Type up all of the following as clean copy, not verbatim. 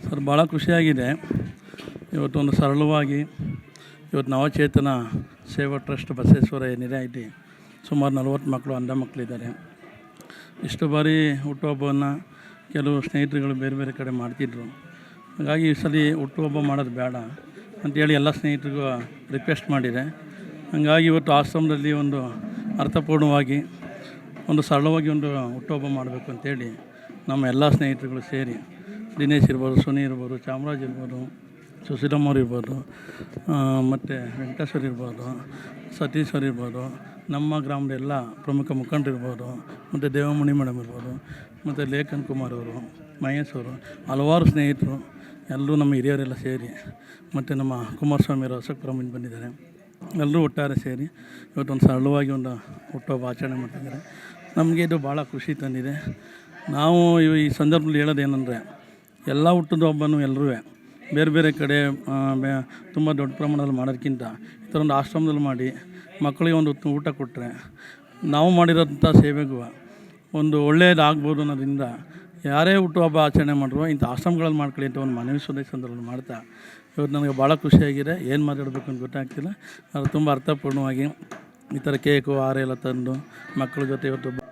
Sir ಭಾಳ ಖುಷಿಯಾಗಿದೆ. ಇವತ್ತೊಂದು ಸರಳವಾಗಿ ಇವತ್ತು ನವಚೇತನ ಸೇವಾ ಟ್ರಸ್ಟ್ ಬಸವೇಶ್ವರ ಏನಿದೆ ಇಲ್ಲಿ ಸುಮಾರು 40 ಮಕ್ಕಳು ಅಂಧ ಮಕ್ಕಳಿದ್ದಾರೆ. ಇಷ್ಟು ಬಾರಿ ಹುಟ್ಟುಹಬ್ಬವನ್ನು ಕೆಲವು ಸ್ನೇಹಿತರುಗಳು ಬೇರೆ ಬೇರೆ ಕಡೆ ಮಾಡ್ತಿದ್ರು. ಹಾಗಾಗಿ ಈ ಸಲ ಹುಟ್ಟುಹಬ್ಬ ಮಾಡೋದು ಬೇಡ ಅಂಥೇಳಿ ಎಲ್ಲ ಸ್ನೇಹಿತರಿಗೂ ರಿಕ್ವೆಸ್ಟ್ ಮಾಡಿದೆ. ಹಾಗಾಗಿ ಇವತ್ತು ಆಶ್ರಮದಲ್ಲಿ ಒಂದು ಅರ್ಥಪೂರ್ಣವಾಗಿ ಒಂದು ಸರಳವಾಗಿ ಒಂದು ಹುಟ್ಟುಹಬ್ಬ ಮಾಡಬೇಕು ಅಂತೇಳಿ ನಮ್ಮ ಎಲ್ಲ ಸ್ನೇಹಿತರುಗಳು ಸೇರಿ ದಿನೇಶ್ ಇರ್ಬೋದು, ಸುನಿ ಇರ್ಬೋದು, ಚಾಮರಾಜ್ ಇರ್ಬೋದು, ಸುಶೀಲಮ್ಮವ್ರು ಇರ್ಬೋದು, ಮತ್ತು ವೆಂಕಟೇಶ್ವರ್ ಇರ್ಬೋದು, ಸತೀಶ್ವರ್ ಇರ್ಬೋದು, ನಮ್ಮ ಗ್ರಾಮದ ಎಲ್ಲ ಪ್ರಮುಖ ಮುಖಂಡರು ಇರ್ಬೋದು, ಮತ್ತು ದೇವಮಣಿ ಮೇಡಮ್ ಇರ್ಬೋದು, ಮತ್ತು ಲೇಖನ್ ಕುಮಾರ್ ಅವರು, ಮಹೇಶ್ ಅವರು, ಹಲವಾರು ಸ್ನೇಹಿತರು ಎಲ್ಲರೂ ನಮ್ಮ ಹಿರಿಯರೆಲ್ಲ ಸೇರಿ, ಮತ್ತು ನಮ್ಮ ಕುಮಾರಸ್ವಾಮಿಯವರು ಅಶೋಕಪುರಮಿಂದ ಬಂದಿದ್ದಾರೆ. ಎಲ್ಲರೂ ಒಟ್ಟಾರೆ ಸೇರಿ ಇವತ್ತೊಂದು ಸರಳವಾಗಿ ಒಂದು ಹುಟ್ಟುಹಬ್ಬ ಆಚರಣೆ ಮಾಡ್ತಿದ್ದಾರೆ. ನಮಗೆ ಇದು ಭಾಳ ಖುಷಿ ತಂದಿದೆ. ನಾವು ಈ ಸಂದರ್ಭದಲ್ಲಿ ಹೇಳೋದೇನೆಂದರೆ ಎಲ್ಲ ಹುಟ್ಟಿದ ಹಬ್ಬನೂ ಎಲ್ಲರೂ ಬೇರೆ ಬೇರೆ ಕಡೆ ತುಂಬ ದೊಡ್ಡ ಪ್ರಮಾಣದಲ್ಲಿ ಮಾಡೋದಕ್ಕಿಂತ ಈ ಥರ ಒಂದು ಆಶ್ರಮದಲ್ಲಿ ಮಾಡಿ ಮಕ್ಕಳಿಗೆ ಒಂದು ಊಟ ಕೊಟ್ಟರೆ ನಾವು ಮಾಡಿರೋಂಥ ಸೇವೆಗೂ ಒಂದು ಒಳ್ಳೆಯದಾಗ್ಬೋದು ಅನ್ನೋದ್ರಿಂದ ಯಾರೇ ಹುಟ್ಟುಹಬ್ಬ ಆಚರಣೆ ಮಾಡಿದ್ರು ಇಂಥ ಆಶ್ರಮಗಳಲ್ಲಿ ಮಾಡ್ಕೊಳ್ಳಿ ಅಂತ ಒಂದು ಮನವಿ ಸಂದರ್ಭದಲ್ಲಿ ಮಾಡ್ತಾ ಇವತ್ತು ನನಗೆ ಭಾಳ ಖುಷಿಯಾಗಿದೆ. ಏನು ಮಾತಾಡಬೇಕು ಅಂತ ಗೊತ್ತಾಗ್ತಿಲ್ಲ. ಅದು ತುಂಬ ಅರ್ಥಪೂರ್ಣವಾಗಿ ಈ ಥರ ಕೇಕು ಹಾರ ಎಲ್ಲ ತಂದು ಮಕ್ಕಳ ಜೊತೆ ಇವತ್ತು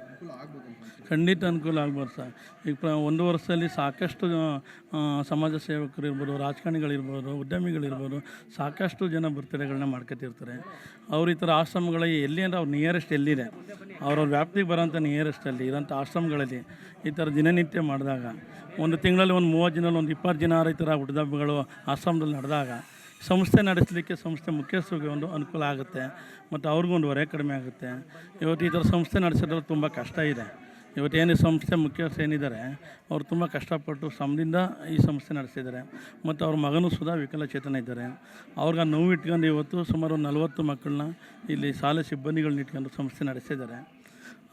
ಖಂಡಿತ ಅನುಕೂಲ ಆಗ್ಬೋದು ಸರ್. ಈಗ ಒಂದು ವರ್ಷದಲ್ಲಿ ಸಾಕಷ್ಟು ಸಮಾಜ ಸೇವಕರು ಇರ್ಬೋದು, ರಾಜಕಾರಣಿಗಳಿರ್ಬೋದು, ಉದ್ಯಮಿಗಳಿರ್ಬೋದು, ಸಾಕಷ್ಟು ಜನ ಬರ್ತ್ಡೇಗಳನ್ನ ಮಾಡ್ಕೊತಿರ್ತಾರೆ. ಅವ್ರು ಈ ಥರ ಆಶ್ರಮಗಳಿಗೆ ಎಲ್ಲಿ ಅಂದರೆ ಅವ್ರು ನಿಯರೆಸ್ಟ್ ಎಲ್ಲಿದೆ ಅವ್ರವ್ರ ವ್ಯಾಪ್ತಿಗೆ ಬರೋಂಥ ನಿಯರೆಸ್ಟಲ್ಲಿ ಇರೋಂಥ ಆಶ್ರಮಗಳಲ್ಲಿ ಈ ಥರ ದಿನನಿತ್ಯ ಮಾಡಿದಾಗ ಒಂದು ತಿಂಗಳಲ್ಲಿ ಒಂದು 30 ದಿನಲ್ಲಿ ಒಂದು 20 ದಿನ ಈ ಥರ ಹುಟ್ಟಿದಬ್ಬಗಳು ಆಶ್ರಮದಲ್ಲಿ ನಡೆದಾಗ ಸಂಸ್ಥೆ ನಡೆಸಲಿಕ್ಕೆ ಸಂಸ್ಥೆ ಮುಖ್ಯಸ್ಥರಿಗೆ ಒಂದು ಅನುಕೂಲ ಆಗುತ್ತೆ ಮತ್ತು ಅವ್ರಿಗೊಂದು ಹೊರೆ ಕಡಿಮೆ ಆಗುತ್ತೆ. ಇವತ್ತು ಈ ಥರ ಸಂಸ್ಥೆ ನಡೆಸೋದ್ರಲ್ಲಿ ತುಂಬ ಕಷ್ಟ ಇದೆ. ಇವತ್ತೇನು ಸಂಸ್ಥೆ ಮುಖ್ಯಸ್ಥರು ಏನಿದ್ದಾರೆ ಅವರು ತುಂಬ ಕಷ್ಟಪಟ್ಟು ಶ್ರಮದಿಂದ ಈ ಸಂಸ್ಥೆ ನಡೆಸಿದ್ದಾರೆ. ಮತ್ತು ಅವ್ರ ಮಗನೂ ಸುಧಾ ವಿಕಲಚೇತನ ಇದ್ದಾರೆ. ಅವ್ರಿಗೆ ನೋವು ಇಟ್ಕೊಂಡು ಇವತ್ತು ಸುಮಾರು 40 ಮಕ್ಕಳನ್ನ ಇಲ್ಲಿ ಶಾಲೆ ಸಿಬ್ಬಂದಿಗಳನ್ನ ಇಟ್ಕೊಂಡು ಸಂಸ್ಥೆ ನಡೆಸಿದ್ದಾರೆ.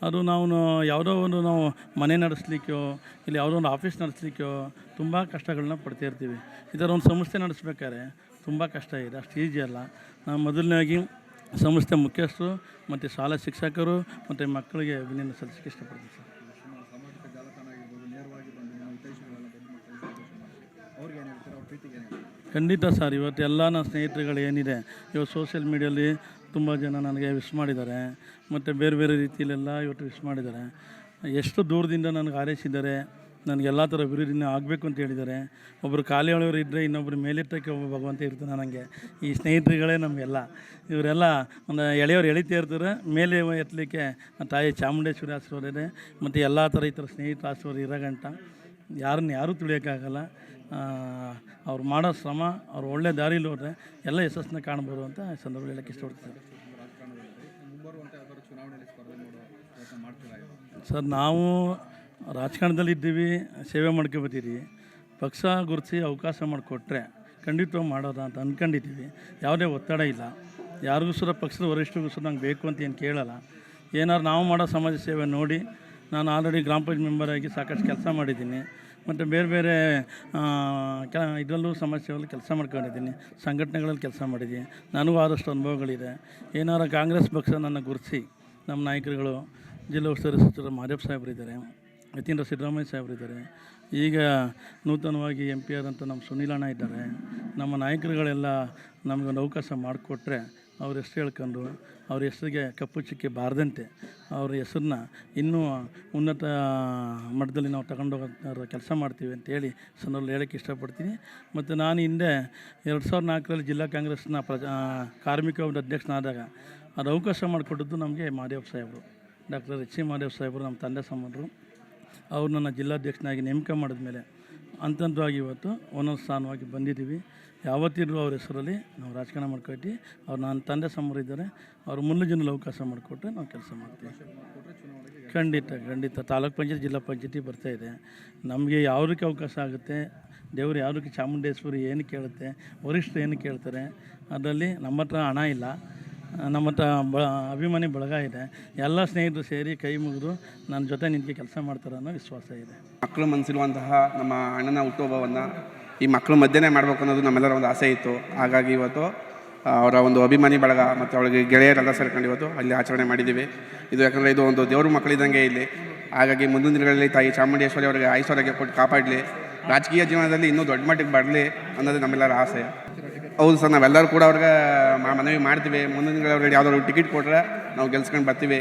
ಅದು ನಾವು ಯಾವುದೋ ಒಂದು ನಾವು ಮನೆ ನಡೆಸಲಿಕ್ಕೋ ಇಲ್ಲಿ ಯಾವುದೋ ಒಂದು ಆಫೀಸ್ ನಡೆಸಲಿಕ್ಕೋ ತುಂಬ ಕಷ್ಟಗಳನ್ನ ಪಡ್ತಾಯಿರ್ತೀವಿ. ಈ ಥರ ಒಂದು ಸಂಸ್ಥೆ ನಡೆಸ್ಬೇಕಾದ್ರೆ ತುಂಬ ಕಷ್ಟ ಇದೆ, ಅಷ್ಟು ಈಜಿ ಅಲ್ಲ. ನಾವು ಮೊದಲನೇದಾಗಿ ಸಂಸ್ಥೆ ಮುಖ್ಯಸ್ಥರು ಮತ್ತು ಶಾಲಾ ಶಿಕ್ಷಕರು ಮತ್ತು ಮಕ್ಕಳಿಗೆ ಅಭಿನಂದನೆ ಸಲ್ಲಿಸಕ್ಕೆ ಇಷ್ಟಪಡ್ತೀನಿ ಸರ್. ಖಂಡಿತ ಸರ್. ಇವತ್ತೆಲ್ಲ ನನ್ನ ಸ್ನೇಹಿತರುಗಳು ಏನಿದೆ ಇವತ್ತು ಸೋಷಿಯಲ್ ಮೀಡಿಯಲ್ಲಿ ತುಂಬ ಜನ ನನಗೆ ವಿಶ್ ಮಾಡಿದ್ದಾರೆ ಮತ್ತು ಬೇರೆ ಬೇರೆ ರೀತಿಯಲ್ಲೆಲ್ಲ ಇವತ್ತು ವಿಶ್ ಮಾಡಿದ್ದಾರೆ. ಎಷ್ಟು ದೂರದಿಂದ ನನಗೆ ಹಾರೈಸಿದ್ದಾರೆ. ನನಗೆ ಎಲ್ಲ ಥರ ಅಭಿವೃದ್ಧಿನ ಆಗಬೇಕು ಅಂತ ಹೇಳಿದ್ದಾರೆ. ಒಬ್ಬರು ಖಾಲಿ ಹೇಳೋರು ಇದ್ದರೆ ಇನ್ನೊಬ್ಬರು ಮೇಲೆತ್ತಕ್ಕೆ ಒಬ್ಬ ಭಗವಂತ ಇರ್ತಾನೆ. ನನಗೆ ಈ ಸ್ನೇಹಿತರುಗಳೇ ನಮಗೆಲ್ಲ. ಇವರೆಲ್ಲ ಒಂದು ಎಳೆಯವ್ರು ಎಳಿತಾ ಇರ್ತಾರೆ, ಮೇಲೆ ಎತ್ತಲಿಕ್ಕೆ ತಾಯಿ ಚಾಮುಂಡೇಶ್ವರಿ ಆಶೀರ್ವಾದ ಇದೆ. ಮತ್ತು ಎಲ್ಲ ಥರ ಈ ಥರ ಸ್ನೇಹಿತರ ಆಶೀರ್ವಾದ ಇರೋಗಂಟ ಯಾರೂ ತಿಳಿಯೋಕ್ಕಾಗಲ್ಲ. ಅವ್ರು ಮಾಡೋ ಶ್ರಮ, ಅವ್ರು ಒಳ್ಳೆ ದಾರಿಲಿ ಹೋದರೆ ಎಲ್ಲ ಯಶಸ್ಸನ್ನ ಕಾಣ್ಬೋದು ಅಂತ ಈ ಸಂದರ್ಭದಲ್ಲಿ ಹೇಳಕ್ಕೆ ಇಷ್ಟಪಡ್ತಾರೆ ಸರ್. ನಾವು ರಾಜಕಾರಣದಲ್ಲಿ ಇದ್ದೀವಿ, ಸೇವೆ ಮಾಡ್ಕೊಬತ್ತೀವಿ. ಪಕ್ಷ ಗುರುತಿಸಿ ಅವಕಾಶ ಮಾಡಿಕೊಟ್ರೆ ಖಂಡಿತವಾಗಿ ಮಾಡೋದ ಅಂತ ಅಂದ್ಕೊಂಡಿದ್ದೀವಿ. ಯಾವುದೇ ಒತ್ತಡ ಇಲ್ಲ. ಯಾರಿಗೂ ಸಹ ಪಕ್ಷದ ವರಿಷ್ಠರಿಗೂ ಸಹ ನಂಗೆ ಬೇಕು ಅಂತ ಏನು ಕೇಳಲ್ಲ. ಏನಾದ್ರು ನಾವು ಮಾಡೋ ಸಮಾಜ ಸೇವೆ ನೋಡಿ ನಾನು ಆಲ್ರೆಡಿ ಗ್ರಾಮ ಪಂಚಾಯತ್ ಮೆಂಬರಾಗಿ ಸಾಕಷ್ಟು ಕೆಲಸ ಮಾಡಿದ್ದೀನಿ. ಮತ್ತು ಬೇರೆ ಬೇರೆ ಇದರಲ್ಲೂ ಸಮಾಜ ಸೇವೆಯಲ್ಲಿ ಕೆಲಸ ಮಾಡ್ಕೊಂಡಿದ್ದೀನಿ, ಸಂಘಟನೆಗಳಲ್ಲಿ ಕೆಲಸ ಮಾಡಿದ್ದೀನಿ. ನನಗೂ ಆದಷ್ಟು ಅನುಭವಗಳಿದೆ. ಏನಾರು ಕಾಂಗ್ರೆಸ್ ಪಕ್ಷ ನನ್ನ ಗುರುತಿಸಿ ನಮ್ಮ ನಾಯಕರುಗಳು ಜಿಲ್ಲಾ ಉಸ್ತುವಾರಿ ಸಚಿವರು ಮಾದೇವ್ ಸಾಹೇಬರಿದ್ದಾರೆ, ಯತೀಂದ್ರ ಸಿದ್ದರಾಮಯ್ಯ ಸಾಹೇಬರಿದ್ದಾರೆ, ಈಗ ನೂತನವಾಗಿ MP ಆದಂಥ ನಮ್ಮ ಸುನೀಲಣ್ಣ ಇದ್ದಾರೆ. ನಮ್ಮ ನಾಯಕರುಗಳೆಲ್ಲ ನಮಗೊಂದು ಅವಕಾಶ ಮಾಡಿಕೊಟ್ರೆ ಅವ್ರ ಹೆಸರು ಹೇಳ್ಕೊಂಡು ಅವ್ರ ಹೆಸರಿಗೆ ಕಪ್ಪು ಚುಕ್ಕೆ ಬಾರದಂತೆ ಅವ್ರ ಹೆಸರನ್ನ ಇನ್ನೂ ಉನ್ನತ ಮಟ್ಟದಲ್ಲಿ ನಾವು ತಗೊಂಡೋಗೋ ಕೆಲಸ ಮಾಡ್ತೀವಿ ಅಂತೇಳಿ ಸಂದರ್ಭದಲ್ಲಿ ಹೇಳೋಕ್ಕೆ ಇಷ್ಟಪಡ್ತೀನಿ. ಮತ್ತು ನಾನು ಹಿಂದೆ 2004ರಲ್ಲಿ ಜಿಲ್ಲಾ ಕಾಂಗ್ರೆಸ್ನ ಕಾರ್ಮಿಕ ಒಂದು ಅಧ್ಯಕ್ಷನಾದಾಗ ಅದು ಅವಕಾಶ ಮಾಡಿಕೊಟ್ಟಿದ್ದು ನಮಗೆ ಮಾದೇವ್ ಸಾಹೇಬರು, ಡಾಕ್ಟರ್ H. C. ಮಾದೇವ್ ಸಾಹೇಬರು, ನಮ್ಮ ತಂದೆ ಸಂಬಂಧರು. ಅವ್ರು ನನ್ನ ಜಿಲ್ಲಾಧ್ಯಕ್ಷನಾಗಿ ನೇಮಕ ಮಾಡಿದ್ಮೇಲೆ ಹಂತವಾಗಿ ಇವತ್ತು ಒಂದೊಂದು ಸ್ಥಾನವಾಗಿ ಬಂದಿದ್ದೀವಿ. ಯಾವತ್ತಿದ್ರು ಅವ್ರ ಹೆಸರಲ್ಲಿ ನಾವು ರಾಜಕಾರಣ ಮಾಡ್ಕೊಳ್ತೀವಿ. ಅವ್ರು ನನ್ನ ತಂದೆ ಸಂಬಂಧಿದ್ದಾರೆ. ಅವ್ರು ಮುಂದಿನ ಜನರಲ್ಲಿ ಅವಕಾಶ ಮಾಡಿಕೊಟ್ರೆ ನಾವು ಕೆಲಸ ಮಾಡ್ತೀವಿ. ಖಂಡಿತ ತಾಲೂಕು ಪಂಚಾಯತ್ ಜಿಲ್ಲಾ ಪಂಚಾಯತಿ ಬರ್ತಾಯಿದೆ. ನಮಗೆ ಯಾವುದಕ್ಕೆ ಅವಕಾಶ ಆಗುತ್ತೆ, ದೇವರು ಯಾವುದಕ್ಕೆ ಚಾಮುಂಡೇಶ್ವರಿ ಏನು ಕೇಳುತ್ತೆ, ವರಿಷ್ಠರು ಏನು ಕೇಳ್ತಾರೆ, ಅದರಲ್ಲಿ ನಮ್ಮ ಹತ್ರ ಹಣ ಇಲ್ಲ, ನಮ್ಮ ಹತ್ರ ಅಭಿಮಾನಿ ಬಳಗ ಇದೆ. ಎಲ್ಲ ಸ್ನೇಹಿತರು ಸೇರಿ ಕೈ ಮುಗಿದು ನನ್ನ ಜೊತೆ ನಿಂತು ಕೆಲಸ ಮಾಡ್ತಾರೆ ಅನ್ನೋ ವಿಶ್ವಾಸ ಇದೆ. ಮಕ್ಕಳು ಮನಸ್ಸಿರುವಂತಹ ನಮ್ಮ ಅಣ್ಣನ ಹುಟ್ಟುಹಬ್ಬವನ್ನು ಈ ಮಕ್ಕಳು ಮಧ್ಯೆ ಮಾಡಬೇಕು ಅನ್ನೋದು ನಮ್ಮೆಲ್ಲರ ಒಂದು ಆಸೆ ಇತ್ತು. ಹಾಗಾಗಿ ಇವತ್ತು ಅವರ ಒಂದು ಅಭಿಮಾನಿ ಬಳಗ ಮತ್ತು ಅವಳಿಗೆ ಗೆಳೆಯರೆಲ್ಲ ಸೇರ್ಕೊಂಡು ಇವತ್ತು ಅಲ್ಲಿ ಆಚರಣೆ ಮಾಡಿದ್ದೀವಿ. ಇದು ಯಾಕಂದರೆ ಇದು ಒಂದು ದೇವ್ರ ಮಕ್ಕಳಿದ್ದಂಗೆ ಇಲ್ಲಿ. ಹಾಗಾಗಿ ಮುಂದಿನ ದಿನಗಳಲ್ಲಿ ತಾಯಿ ಚಾಮುಂಡೇಶ್ವರಿ ಅವರಿಗೆ ಐಶ್ವರ್ಯಕ್ಕೆ ಕೊಟ್ಟು ಕಾಪಾಡಲಿ. ರಾಜಕೀಯ ಜೀವನದಲ್ಲಿ ಇನ್ನೂ ದೊಡ್ಡ ಮಟ್ಟಿಗೆ ಬರಲಿ ಅನ್ನೋದು ನಮ್ಮೆಲ್ಲರ ಆಸೆ. ಹೌದು ಸರ್, ನಾವೆಲ್ಲರೂ ಕೂಡ ಅವ್ರಿಗೆ ಮನವಿ ಮಾಡ್ತೀವಿ. ಮುಂದಿನ ದಿನಗಳಲ್ಲಿ ಯಾವ್ದಾದ್ರು ಟಿಕೆಟ್ ಕೊಟ್ಟರೆ ನಾವು ಗೆಲ್ಸ್ಕೊಂಡು ಬರ್ತೀವಿ.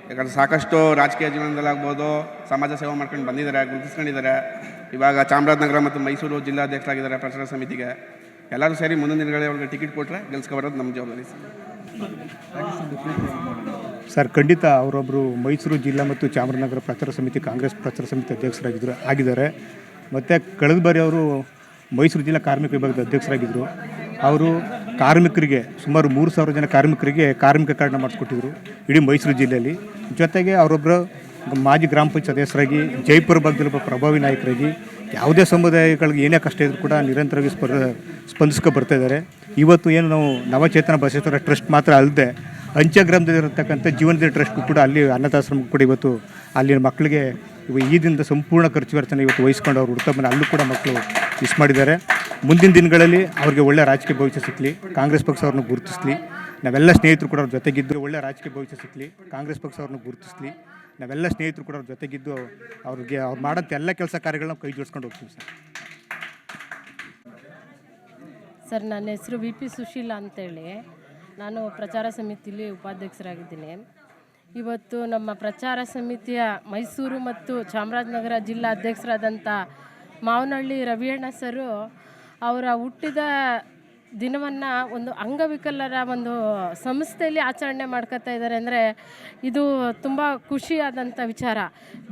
ಯಾಕಂದರೆ ಸಾಕಷ್ಟು ರಾಜಕೀಯ ಜೀವನದಲ್ಲಾಗ್ಬೋದು ಸಮಾಜ ಸೇವೆ ಮಾಡ್ಕೊಂಡು ಬಂದಿದ್ದಾರೆ, ಗುರುತಿಸ್ಕೊಂಡಿದ್ದಾರೆ. ಇವಾಗ ಚಾಮರಾಜನಗರ ಮತ್ತು ಮೈಸೂರು ಜಿಲ್ಲಾಧ್ಯಕ್ಷರಾಗಿದ್ದಾರೆ ಪ್ರಚಾರ ಸಮಿತಿಗೆ. ಎಲ್ಲರೂ ಸೇರಿ ಮುಂದಿನ ದಿನಗಳಲ್ಲಿ ಅವ್ರಿಗೆ ಟಿಕೆಟ್ ಕೊಟ್ಟರೆ ಗೆಲ್ಸ್ಕೊಬರೋದು ನಮ್ಮ ಜವಾಬ್ದಾರಿ ಸರ್. ಖಂಡಿತ ಅವರೊಬ್ಬರು ಮೈಸೂರು ಜಿಲ್ಲಾ ಮತ್ತು ಚಾಮರಾಜನಗರ ಪ್ರಚಾರ ಸಮಿತಿ ಕಾಂಗ್ರೆಸ್ ಪ್ರಚಾರ ಸಮಿತಿ ಆಗಿದ್ದಾರೆ. ಮತ್ತು ಕಳೆದ ಬಾರಿ ಅವರು ಮೈಸೂರು ಜಿಲ್ಲಾ ಕಾರ್ಮಿಕ ವಿಭಾಗದ ಅಧ್ಯಕ್ಷರಾಗಿದ್ದರು. ಅವರು ಕಾರ್ಮಿಕರಿಗೆ ಸುಮಾರು 3,000 ಜನ ಕಾರ್ಮಿಕರಿಗೆ ಕಾರ್ಮಿಕ ಕಾರ್ಡ್ನ ಮಾಡಿಸ್ಕೊಟ್ಟಿದ್ರು ಇಡೀ ಮೈಸೂರು ಜಿಲ್ಲೆಯಲ್ಲಿ. ಜೊತೆಗೆ ಅವರೊಬ್ಬರು ಮಾಜಿ ಗ್ರಾಮ ಪಂಚಾಯತ್ ಸದಸ್ಯರಾಗಿ ಜೈಪುರ ಭಾಗದಲ್ಲಿ ಪ್ರಭಾವಿ ನಾಯಕರಾಗಿ ಯಾವುದೇ ಸಮುದಾಯಗಳಿಗೆ ಏನೇ ಕಷ್ಟ ಇದ್ರೂ ಕೂಡ ನಿರಂತರವಾಗಿ ಸ್ಪಂದಿಸ್ಕೊ ಬರ್ತಾಯಿದ್ದಾರೆ. ಇವತ್ತು ಏನು ನಾವು ನವಚೇತನ ಬಸವೇಶ್ವರ ಟ್ರಸ್ಟ್ ಮಾತ್ರ ಅಲ್ಲದೆ ಅಂಚೆ ಗ್ರಾಮದಲ್ಲಿರತಕ್ಕಂಥ ಜೀವನದ ಟ್ರಸ್ಟ್ಗೂ ಕೂಡ ಅಲ್ಲಿ ಅನಾಥಾಶ್ರಮಕ್ಕೂ ಕೂಡ ಇವತ್ತು ಅಲ್ಲಿನ ಮಕ್ಕಳಿಗೆ ಈ ದಿನದ ಸಂಪೂರ್ಣ ಖರ್ಚು ವೆಚ್ಚನ ಇವತ್ತು ವಹಿಸ್ಕೊಂಡು ಅವರು ಹುಡ್ತಮ್ಮನ ಅಲ್ಲೂ ಕೂಡ ಮಕ್ಕಳು ಮಿಸ್ ಮಾಡಿದ್ದಾರೆ. ಮುಂದಿನ ದಿನಗಳಲ್ಲಿ ಅವ್ರಿಗೆ ಒಳ್ಳೆ ರಾಜಕೀಯ ಭವಿಷ್ಯ ಸಿಕ್ಕಲಿ, ಕಾಂಗ್ರೆಸ್ ಪಕ್ಷ ಅವ್ರನ್ನ ಗುರುತಿಸಲಿ. ನಾವೆಲ್ಲ ಸ್ನೇಹಿತರು ಕೂಡ ಅವ್ರ ಜೊತೆಗಿದ್ದು ಒಳ್ಳೆ ರಾಜಕೀಯ ಭವಿಷ್ಯ ಸಿಕ್ಕಲಿ, ಕಾಂಗ್ರೆಸ್ ಪಕ್ಷ ಅವ್ರನ್ನ ಗುರುತಿಸಲಿ. ನಾವೆಲ್ಲ ಸ್ನೇಹಿತರು ಕೂಡ ಅವ್ರ ಜೊತೆಗಿದ್ದು ಅವ್ರಿಗೆ ಅವ್ರು ಮಾಡೋಂಥ ಎಲ್ಲ ಕೆಲಸ ಕಾರ್ಯಗಳನ್ನ ಕೈ ಜೋಡಿಸ್ಕೊಂಡು ಹೋಗ್ತೀವಿ ಸರ್. ನನ್ನ ಹೆಸರು VP ಸುಶೀಲಾ ಅಂತೇಳಿ, ನಾನು ಪ್ರಚಾರ ಸಮಿತಿಲಿ ಉಪಾಧ್ಯಕ್ಷರಾಗಿದ್ದೀನಿ. ಇವತ್ತು ನಮ್ಮ ಪ್ರಚಾರ ಸಮಿತಿಯ ಮೈಸೂರು ಮತ್ತು ಚಾಮರಾಜನಗರ ಜಿಲ್ಲಾ ಅಧ್ಯಕ್ಷರಾದಂಥ ಮಾವನಹಳ್ಳಿ ರವಿಯಣ್ಣ ಸರು ಅವರ ಹುಟ್ಟಿದ ದಿನವನ್ನು ಒಂದು ಅಂಗವಿಕಲರ ಒಂದು ಸಂಸ್ಥೆಯಲ್ಲಿ ಆಚರಣೆ ಮಾಡ್ಕೊತಾ ಇದ್ದಾರೆ ಅಂದರೆ ಇದು ತುಂಬ ಖುಷಿಯಾದಂಥ ವಿಚಾರ.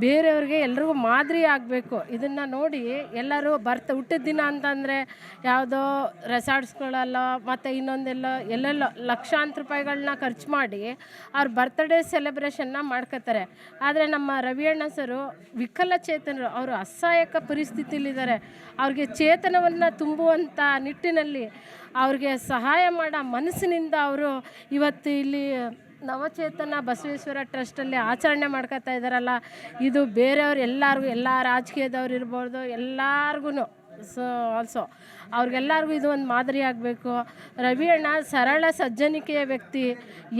ಬೇರೆಯವ್ರಿಗೆ ಎಲ್ರಿಗೂ ಮಾದರಿ ಆಗಬೇಕು. ಇದನ್ನು ನೋಡಿ ಎಲ್ಲರೂ ಹುಟ್ಟಿದ ದಿನ ಅಂತಂದರೆ ಯಾವುದೋ ರೆಸಾರ್ಟ್ಸ್ಗಳಲ್ಲ ಮತ್ತು ಇನ್ನೊಂದೆಲ್ಲ ಎಲ್ಲೆಲ್ಲ ಲಕ್ಷಾಂತರ ರೂಪಾಯಿಗಳನ್ನ ಖರ್ಚು ಮಾಡಿ ಅವ್ರ ಬರ್ತ್ಡೇ ಸೆಲೆಬ್ರೇಷನ್ನ ಮಾಡ್ಕೋತಾರೆ. ಆದರೆ ನಮ್ಮ ರವಿಯಣ್ಣ ಸರು ವಿಕಲಚೇತನರು, ಅವರು ಅಸಹಾಯಕ ಪರಿಸ್ಥಿತಿಲಿದ್ದಾರೆ. ಅವ್ರಿಗೆ ಚೇತನವನ್ನು ತುಂಬುವಂಥ ನಿಟ್ಟಿನಲ್ಲಿ ಅವ್ರಿಗೆ ಸಹಾಯ ಮಾಡೋ ಮನಸ್ಸಿನಿಂದ ಅವರು ಇವತ್ತು ಇಲ್ಲಿ ನವಚೇತನ ಬಸವೇಶ್ವರ ಟ್ರಸ್ಟಲ್ಲಿ ಆಚರಣೆ ಮಾಡ್ಕೊತಾ ಇದ್ದಾರಲ್ಲ, ಇದು ಬೇರೆಯವ್ರು ಎಲ್ಲರಿಗೂ, ಎಲ್ಲ ರಾಜಕೀಯದವ್ರು ಇರ್ಬೋದು, ಎಲ್ಲರಿಗೂ ಆಲ್ಸೋ ಅವ್ರಿಗೆಲ್ಲರಿಗೂ ಇದು ಒಂದು ಮಾದರಿ ಆಗಬೇಕು. ರವಿಯಣ್ಣ ಸರಳ ಸಜ್ಜನಿಕೆಯ ವ್ಯಕ್ತಿ.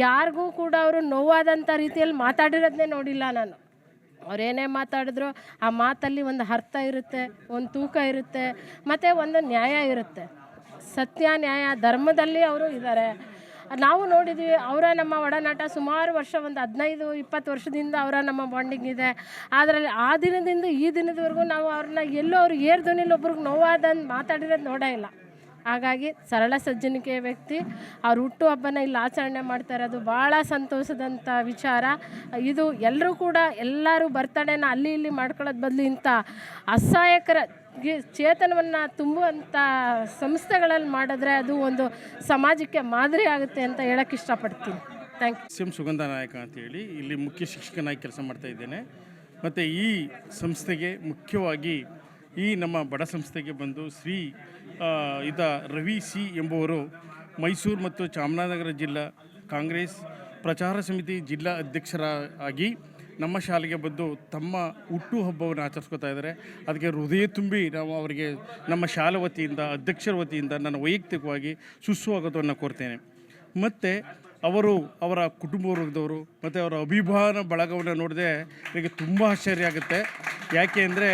ಯಾರಿಗೂ ಕೂಡ ಅವರು ನೋವಾದಂಥ ರೀತಿಯಲ್ಲಿ ಮಾತಾಡಿರೋದನ್ನೇ ನೋಡಿಲ್ಲ ನಾನು. ಅವರೇನೇ ಮಾತಾಡಿದ್ರು ಆ ಮಾತಲ್ಲಿ ಒಂದು ಅರ್ಥ ಇರುತ್ತೆ, ಒಂದು ತೂಕ ಇರುತ್ತೆ, ಮತ್ತು ಒಂದು ನ್ಯಾಯ ಇರುತ್ತೆ. ಸತ್ಯ, ನ್ಯಾಯ, ಧರ್ಮದಲ್ಲಿ ಅವರು ಇದ್ದಾರೆ. ನಾವು ನೋಡಿದ್ವಿ ಅವರ ನಮ್ಮ ಒಡನಾಟ ಸುಮಾರು ವರ್ಷ, ಒಂದು 15-20 ವರ್ಷದಿಂದ ಅವರ ನಮ್ಮ ಬಾಂಡಿಂಗ್ ಇದೆ. ಅದರಲ್ಲಿ ಆ ದಿನದಿಂದ ಈ ದಿನದವರೆಗೂ ನಾವು ಅವ್ರನ್ನ ಎಲ್ಲೋ ಅವ್ರು ಧ್ವನಿಲಿ ಒಬ್ರಿಗೆ ನೋವಾದಂದು ಮಾತಾಡಿರೋದು ನೋಡೇ ಇಲ್ಲ. ಹಾಗಾಗಿ ಸರಳ ಸಜ್ಜನಿಕೆಯ ವ್ಯಕ್ತಿ. ಅವ್ರ ಹುಟ್ಟುಹಬ್ಬನ ಇಲ್ಲಿ ಆಚರಣೆ ಮಾಡ್ತಾ ಇರೋದು ಭಾಳ ಸಂತೋಷದಂಥ ವಿಚಾರ. ಇದು ಎಲ್ಲರೂ ಕೂಡ ಎಲ್ಲರೂ ಬರ್ತಡೇನ ಅಲ್ಲಿ ಇಲ್ಲಿ ಮಾಡ್ಕೊಳ್ಳೋದು ಬದಲು ಇಂಥ ಅಸಹಾಯಕರ ಚೇತನವನ್ನು ತುಂಬುವಂಥ ಸಂಸ್ಥೆಗಳಲ್ಲಿ ಮಾಡಿದ್ರೆ ಅದು ಒಂದು ಸಮಾಜಕ್ಕೆ ಮಾದರಿ ಆಗುತ್ತೆ ಅಂತ ಹೇಳೋಕ್ಕೆ ಇಷ್ಟಪಡ್ತೀನಿ. Thank you. CM ಸುಗಂಧ ನಾಯಕ ಅಂತೇಳಿ ಇಲ್ಲಿ ಮುಖ್ಯ ಶಿಕ್ಷಕನಾಗಿ ಕೆಲಸ ಮಾಡ್ತಾ ಇದ್ದೇನೆ. ಮತ್ತು ಈ ಸಂಸ್ಥೆಗೆ ಮುಖ್ಯವಾಗಿ ಈ ನಮ್ಮ ಬಡ ಸಂಸ್ಥೆಗೆ ಬಂದು ರವಿ ಸಿ ಎಂಬುವರು ಮೈಸೂರು ಮತ್ತು ಚಾಮರಾಜನಗರ ಜಿಲ್ಲಾ ಕಾಂಗ್ರೆಸ್ ಪ್ರಚಾರ ಸಮಿತಿ ಜಿಲ್ಲಾ ಅಧ್ಯಕ್ಷರಾಗಿ ನಮ್ಮ ಶಾಲೆಗೆ ಬಂದು ತಮ್ಮ ಹುಟ್ಟುಹಬ್ಬವನ್ನು ಆಚರಿಸ್ಕೊತಾ ಇದ್ದಾರೆ. ಅದಕ್ಕೆ ಹೃದಯ ತುಂಬಿ ನಾವು ಅವರಿಗೆ ನಮ್ಮ ಶಾಲೆ ವತಿಯಿಂದ, ಅಧ್ಯಕ್ಷರ ವತಿಯಿಂದ ನಾನು ವೈಯಕ್ತಿಕವಾಗಿ ಸುಸ್ವಾಗತವನ್ನು ಕೋರ್ತೇನೆ. ಮತ್ತು ಅವರ ಕುಟುಂಬ ವರ್ಗದವರು ಮತ್ತು ಅವರ ಅಭಿಮಾನ ಬಳಗವನ್ನು ನೋಡಿದೆ ನನಗೆ ತುಂಬ ಆಶ್ಚರ್ಯ ಆಗುತ್ತೆ. ಯಾಕೆ ಅಂದರೆ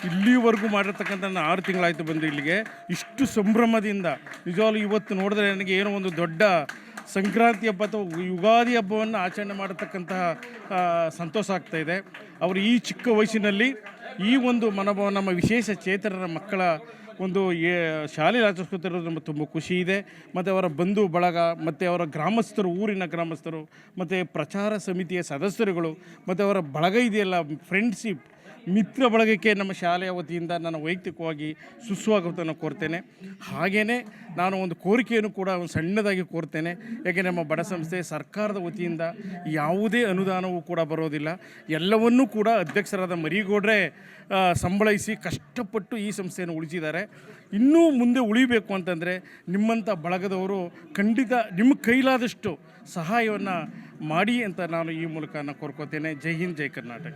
ಇಲ್ಲಿವರೆಗೂ ಮಾಡಿರ್ತಕ್ಕಂಥ ನಾನು 6 ತಿಂಗಳಾಯಿತು ಬಂದು ಇಲ್ಲಿಗೆ. ಇಷ್ಟು ಸಂಭ್ರಮದಿಂದ ನಿಜವಾಗ್ಲೂ ಇವತ್ತು ನೋಡಿದ್ರೆ ನನಗೆ ಏನೋ ಒಂದು ದೊಡ್ಡ ಸಂಕ್ರಾಂತಿ ಹಬ್ಬ ಅಥವಾ ಯುಗಾದಿ ಹಬ್ಬವನ್ನು ಆಚರಣೆ ಮಾಡತಕ್ಕಂತಹ ಸಂತೋಷ ಆಗ್ತಾಯಿದೆ. ಅವರು ಈ ಚಿಕ್ಕ ವಯಸ್ಸಿನಲ್ಲಿ ಈ ಒಂದು ಮನೋಭಾವ ನಮ್ಮ ವಿಶೇಷ ಚೇತನರ ಮಕ್ಕಳ ಒಂದು ಶಾಲೆಯಲ್ಲಿ ಆಚರಿಸ್ಕೊತಿರೋದು ನಮಗೆ ತುಂಬ ಖುಷಿ ಇದೆ. ಮತ್ತು ಅವರ ಬಂಧು ಬಳಗ ಮತ್ತು ಅವರ ಗ್ರಾಮಸ್ಥರು, ಊರಿನ ಗ್ರಾಮಸ್ಥರು ಮತ್ತು ಪ್ರಚಾರ ಸಮಿತಿಯ ಸದಸ್ಯರುಗಳು ಮತ್ತು ಅವರ ಬಳಗ ಇದೆಯಲ್ಲ, ಫ್ರೆಂಡ್ಶಿಪ್, ಮಿತ್ರ ಬಳಗಕ್ಕೆ ನಮ್ಮ ಶಾಲೆಯ ವತಿಯಿಂದ ನಾನು ವೈಯಕ್ತಿಕವಾಗಿ ಸುಸ್ವಾಗತವನ್ನು ಕೋರ್ತೇನೆ. ಹಾಗೆಯೇ ನಾನು ಒಂದು ಕೋರಿಕೆಯನ್ನು ಕೂಡ ಒಂದು ಸಣ್ಣದಾಗಿ ಕೋರ್ತೇನೆ. ಯಾಕೆ ನಮ್ಮ ಬಡ ಸಂಸ್ಥೆ ಸರ್ಕಾರದ ವತಿಯಿಂದ ಯಾವುದೇ ಅನುದಾನವೂ ಕೂಡ ಬರೋದಿಲ್ಲ. ಎಲ್ಲವನ್ನೂ ಕೂಡ ಅಧ್ಯಕ್ಷರಾದ ಮರಿಗೌಡ್ರೆ ಸಂಬಳೈಸಿ ಕಷ್ಟಪಟ್ಟು ಈ ಸಂಸ್ಥೆಯನ್ನು ಉಳಿಸಿದ್ದಾರೆ. ಇನ್ನೂ ಮುಂದೆ ಉಳಿಬೇಕು ಅಂತಂದರೆ ನಿಮ್ಮಂಥ ಬಳಗದವರು ಖಂಡಿತ ನಿಮ್ಮ ಕೈಲಾದಷ್ಟು ಸಹಾಯವನ್ನು ಮಾಡಿ ಅಂತ ನಾನು ಈ ಮೂಲಕ ಕೋರ್ಕೋತೇನೆ. ಜೈ ಹಿಂದ್, ಜೈ ಕರ್ನಾಟಕ.